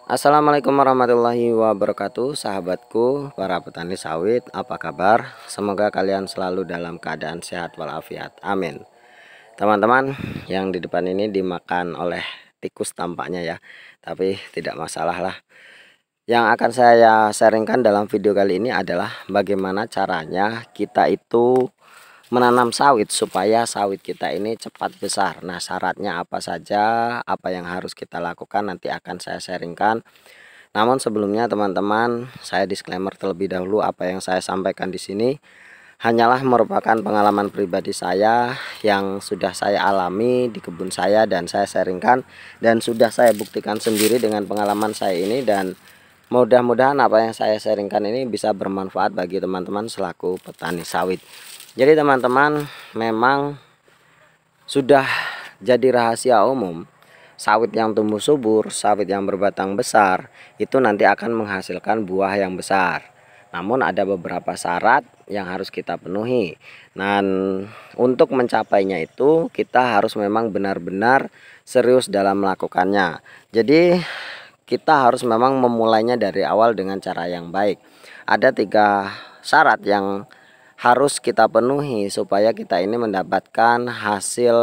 Assalamualaikum warahmatullahi wabarakatuh, sahabatku, para petani sawit, apa kabar? Semoga kalian selalu dalam keadaan sehat walafiat. Amin. Teman-teman, yang di depan ini dimakan oleh tikus tampaknya ya, tapi tidak masalah lah. Yang akan saya sharingkan dalam video kali ini adalah bagaimana caranya kita itu menanam sawit supaya sawit kita ini cepat besar. Nah, syaratnya apa saja, apa yang harus kita lakukan nanti akan saya sharingkan. Namun sebelumnya teman-teman, saya disclaimer terlebih dahulu, apa yang saya sampaikan di sini hanyalah merupakan pengalaman pribadi saya yang sudah saya alami di kebun saya dan saya sharingkan dan sudah saya buktikan sendiri dengan pengalaman saya ini, dan mudah-mudahan apa yang saya sharingkan ini bisa bermanfaat bagi teman-teman selaku petani sawit. Jadi teman-teman, memang sudah jadi rahasia umum, sawit yang tumbuh subur, sawit yang berbatang besar, itu nanti akan menghasilkan buah yang besar. Namun ada beberapa syarat yang harus kita penuhi. Dan untuk mencapainya itu kita harus memang benar-benar serius dalam melakukannya. Jadi kita harus memang memulainya dari awal dengan cara yang baik. Ada 3 syarat yang harus kita penuhi supaya kita ini mendapatkan hasil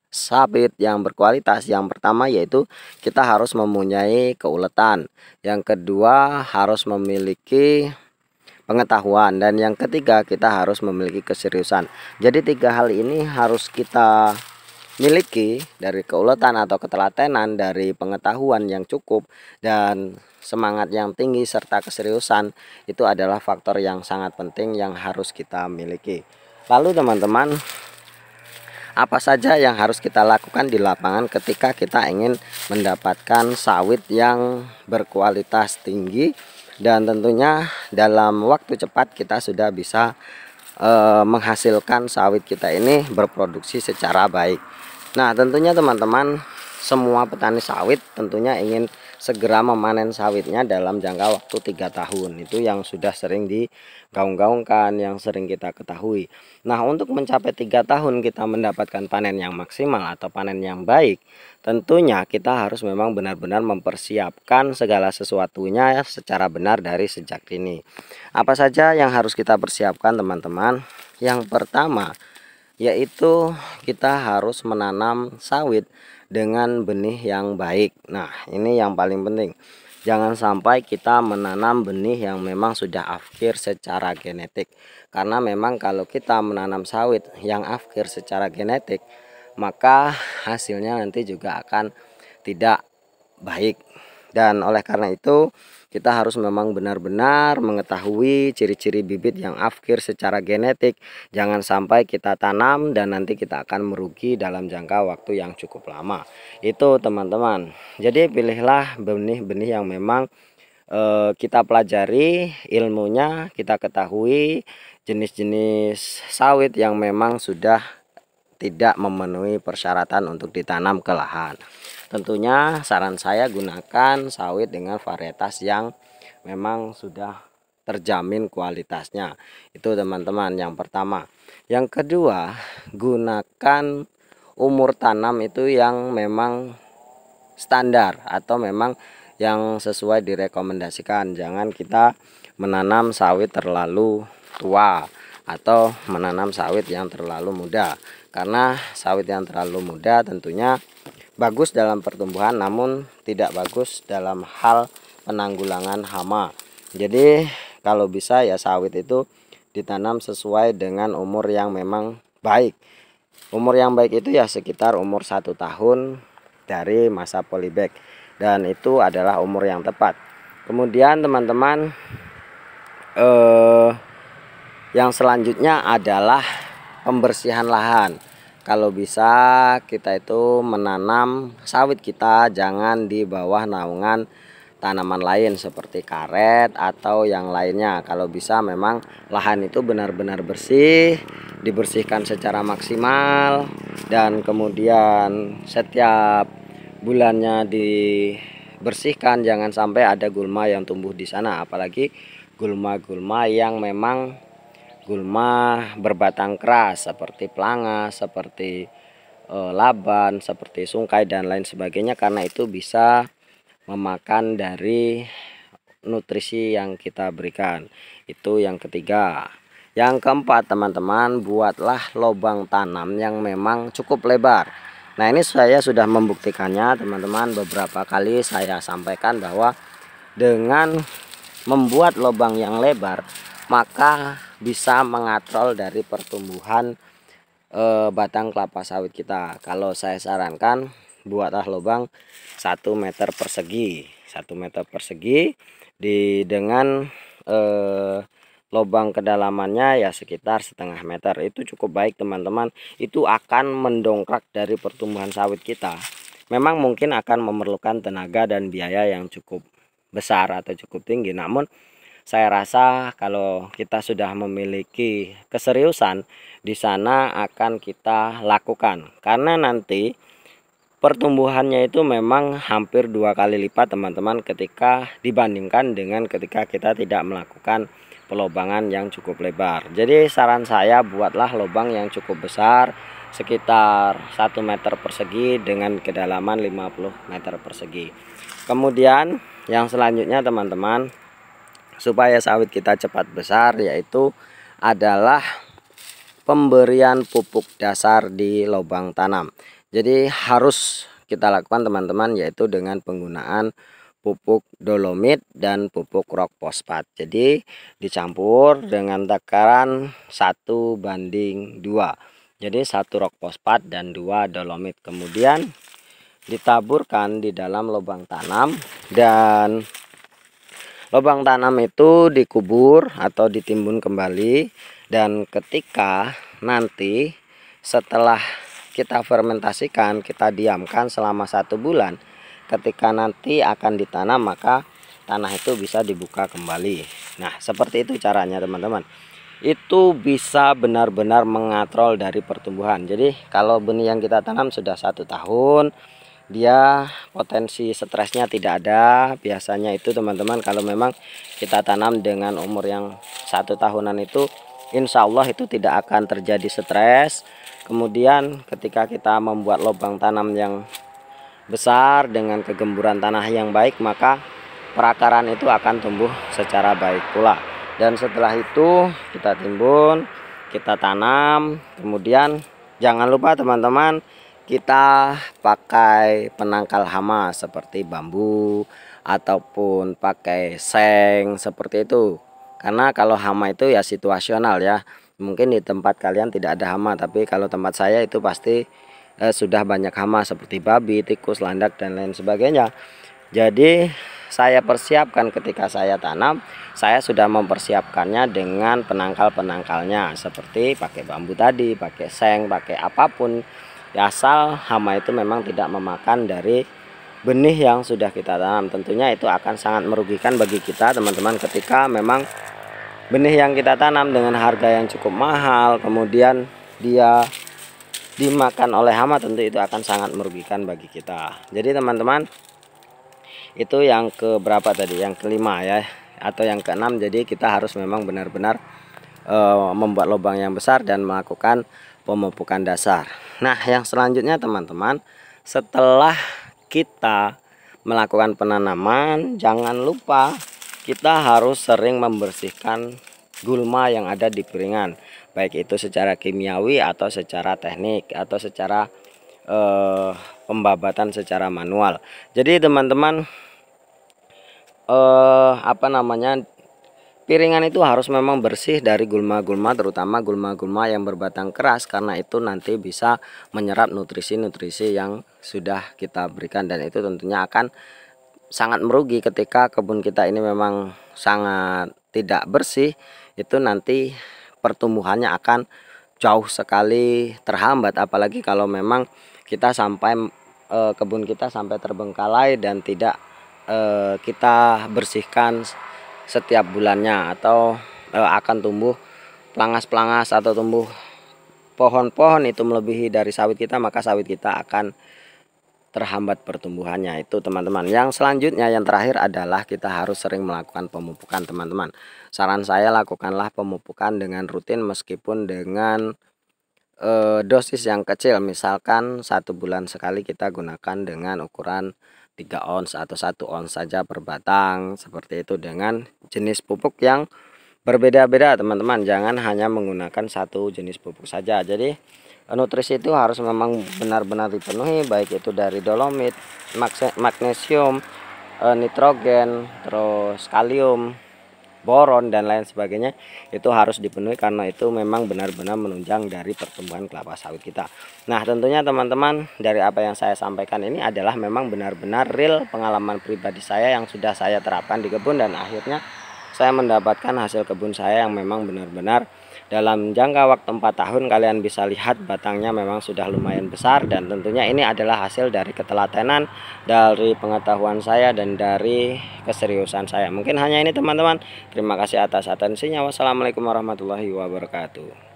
sawit yang berkualitas. Yang pertama yaitu kita harus mempunyai keuletan, yang kedua harus memiliki pengetahuan, dan yang ketiga kita harus memiliki keseriusan. Jadi 3 hal ini harus kita miliki, dari keuletan atau ketelatenan, dari pengetahuan yang cukup, dan semangat yang tinggi serta keseriusan. Itu adalah faktor yang sangat penting yang harus kita miliki. Lalu teman-teman, apa saja yang harus kita lakukan di lapangan ketika kita ingin mendapatkan sawit yang berkualitas tinggi dan tentunya dalam waktu cepat kita sudah bisa menghasilkan sawit kita ini berproduksi secara baik. Nah, tentunya teman-teman, semua petani sawit tentunya ingin segera memanen sawitnya dalam jangka waktu 3 tahun. Itu yang sudah sering digaung-gaungkan, yang sering kita ketahui. Nah, untuk mencapai 3 tahun kita mendapatkan panen yang maksimal atau panen yang baik, tentunya kita harus memang benar-benar mempersiapkan segala sesuatunya secara benar dari sejak dini. Apa saja yang harus kita persiapkan teman-teman? Yang pertama yaitu kita harus menanam sawit dengan benih yang baik. Nah, ini yang paling penting. Jangan sampai kita menanam benih yang memang sudah afkir secara genetik. Karena memang kalau kita menanam sawit yang afkir secara genetik, maka hasilnya nanti juga akan tidak baik. Dan oleh karena itu kita harus memang benar-benar mengetahui ciri-ciri bibit yang afkir secara genetik. Jangan sampai kita tanam dan nanti kita akan merugi dalam jangka waktu yang cukup lama. Itu teman-teman. Jadi pilihlah benih-benih yang memang kita pelajari ilmunya, kita ketahui jenis-jenis sawit yang memang sudah tidak memenuhi persyaratan untuk ditanam ke lahan. Tentunya saran saya gunakan sawit dengan varietas yang memang sudah terjamin kualitasnya. Itu teman-teman yang pertama. Yang kedua, gunakan umur tanam itu yang memang standar atau memang yang sesuai direkomendasikan. Jangan kita menanam sawit terlalu tua atau menanam sawit yang terlalu muda. Karena sawit yang terlalu muda tentunya bagus dalam pertumbuhan namun tidak bagus dalam hal penanggulangan hama. Jadi kalau bisa ya sawit itu ditanam sesuai dengan umur yang memang baik. Umur yang baik itu ya sekitar umur 1 tahun dari masa polybag, dan itu adalah umur yang tepat. Kemudian teman-teman, yang selanjutnya adalah pembersihan lahan. Kalau bisa kita itu menanam sawit kita jangan di bawah naungan tanaman lain seperti karet atau yang lainnya. Kalau bisa memang lahan itu benar-benar bersih, dibersihkan secara maksimal, dan kemudian setiap bulannya dibersihkan. Jangan sampai ada gulma yang tumbuh di sana, apalagi gulma-gulma yang memang gulma berbatang keras seperti pelanga, seperti laban, seperti sungkai dan lain sebagainya, karena itu bisa memakan dari nutrisi yang kita berikan. Itu yang ketiga. Yang keempat, teman-teman, buatlah lubang tanam yang memang cukup lebar. Nah, ini saya sudah membuktikannya, teman-teman. Beberapa kali saya sampaikan bahwa dengan membuat lubang yang lebar, maka bisa mengatrol dari pertumbuhan batang kelapa sawit kita. Kalau saya sarankan, buatlah lubang 1 meter persegi, 1 meter persegi dengan lubang kedalamannya ya sekitar setengah meter. Itu cukup baik, teman-teman. Itu akan mendongkrak dari pertumbuhan sawit kita. Memang mungkin akan memerlukan tenaga dan biaya yang cukup besar atau cukup tinggi, namun saya rasa kalau kita sudah memiliki keseriusan di sana akan kita lakukan, karena nanti pertumbuhannya itu memang hampir 2 kali lipat, teman-teman, ketika dibandingkan dengan ketika kita tidak melakukan pelobangan yang cukup lebar. Jadi saran saya, buatlah lubang yang cukup besar, sekitar 1 meter persegi dengan kedalaman 50 meter persegi. Kemudian yang selanjutnya, teman-teman, supaya sawit kita cepat besar, yaitu adalah pemberian pupuk dasar di lubang tanam. Jadi harus kita lakukan, teman-teman, yaitu dengan penggunaan pupuk dolomit dan pupuk rock fosfat. Jadi dicampur dengan takaran 1:2. Jadi 1 rock fosfat dan 2 dolomit. Kemudian ditaburkan di dalam lubang tanam, dan lubang tanam itu dikubur atau ditimbun kembali. Dan ketika nanti setelah kita fermentasikan, kita diamkan selama 1 bulan, ketika nanti akan ditanam, maka tanah itu bisa dibuka kembali. Nah, seperti itu caranya, teman-teman. Itu bisa benar-benar mengatrol dari pertumbuhan. Jadi kalau benih yang kita tanam sudah 1 tahun, dia potensi stresnya tidak ada. Biasanya itu, teman-teman, kalau memang kita tanam dengan umur yang 1 tahunan itu, insya Allah itu tidak akan terjadi stres. Kemudian ketika kita membuat lubang tanam yang besar dengan kegemburan tanah yang baik, maka perakaran itu akan tumbuh secara baik pula. Dan setelah itu kita timbun, kita tanam. Kemudian jangan lupa, teman-teman, kita pakai penangkal hama seperti bambu ataupun pakai seng seperti itu. Karena kalau hama itu ya situasional ya. Mungkin di tempat kalian tidak ada hama, tapi kalau tempat saya itu pasti sudah banyak hama seperti babi, tikus, landak dan lain sebagainya. Jadi saya persiapkan ketika saya tanam, saya sudah mempersiapkannya dengan penangkal-penangkalnya seperti pakai bambu tadi, pakai seng, pakai apapun. Ya, asal hama itu memang tidak memakan dari benih yang sudah kita tanam. Tentunya itu akan sangat merugikan bagi kita, teman-teman, ketika memang benih yang kita tanam dengan harga yang cukup mahal, kemudian dia dimakan oleh hama, tentu itu akan sangat merugikan bagi kita. Jadi, teman-teman, itu yang keberapa tadi? Yang kelima ya, atau yang keenam. Jadi kita harus memang benar-benar membuat lubang yang besar dan melakukan pemupukan dasar. Nah, yang selanjutnya, teman-teman, setelah kita melakukan penanaman, jangan lupa kita harus sering membersihkan gulma yang ada di piringan, baik itu secara kimiawi atau secara teknik atau secara pembabatan secara manual. Jadi, teman-teman, piringan itu harus memang bersih dari gulma-gulma, terutama gulma-gulma yang berbatang keras, karena itu nanti bisa menyerap nutrisi-nutrisi yang sudah kita berikan, dan itu tentunya akan sangat merugi ketika kebun kita ini memang sangat tidak bersih. Itu nanti pertumbuhannya akan jauh sekali terhambat, apalagi kalau memang kita sampai kebun kita sampai terbengkalai dan tidak kita bersihkan setiap bulannya, atau akan tumbuh pelangas-pelangas atau tumbuh pohon-pohon itu melebihi dari sawit kita, maka sawit kita akan terhambat pertumbuhannya. Itu, teman-teman. Yang selanjutnya, yang terakhir adalah kita harus sering melakukan pemupukan, teman-teman. Saran saya, lakukanlah pemupukan dengan rutin meskipun dengan dosis yang kecil. Misalkan 1 bulan sekali kita gunakan dengan ukuran 3 ons atau 1 ons saja per batang, seperti itu, dengan jenis pupuk yang berbeda-beda teman-teman. Jangan hanya menggunakan satu jenis pupuk saja. Jadi nutrisi itu harus memang benar-benar dipenuhi, baik itu dari dolomit, magnesium, nitrogen, terus kalium, boron, dan lain sebagainya. Itu harus dipenuhi karena itu memang benar-benar menunjang dari pertumbuhan kelapa sawit kita. Nah, tentunya teman-teman, dari apa yang saya sampaikan ini adalah memang benar-benar real pengalaman pribadi saya yang sudah saya terapkan di kebun, dan akhirnya saya mendapatkan hasil kebun saya yang memang benar-benar dalam jangka waktu 4 tahun kalian bisa lihat batangnya memang sudah lumayan besar. Dan tentunya ini adalah hasil dari ketelatenan, dari pengetahuan saya, dan dari keseriusan saya. Mungkin hanya ini teman-teman. Terima kasih atas atensinya. Wassalamualaikum warahmatullahi wabarakatuh.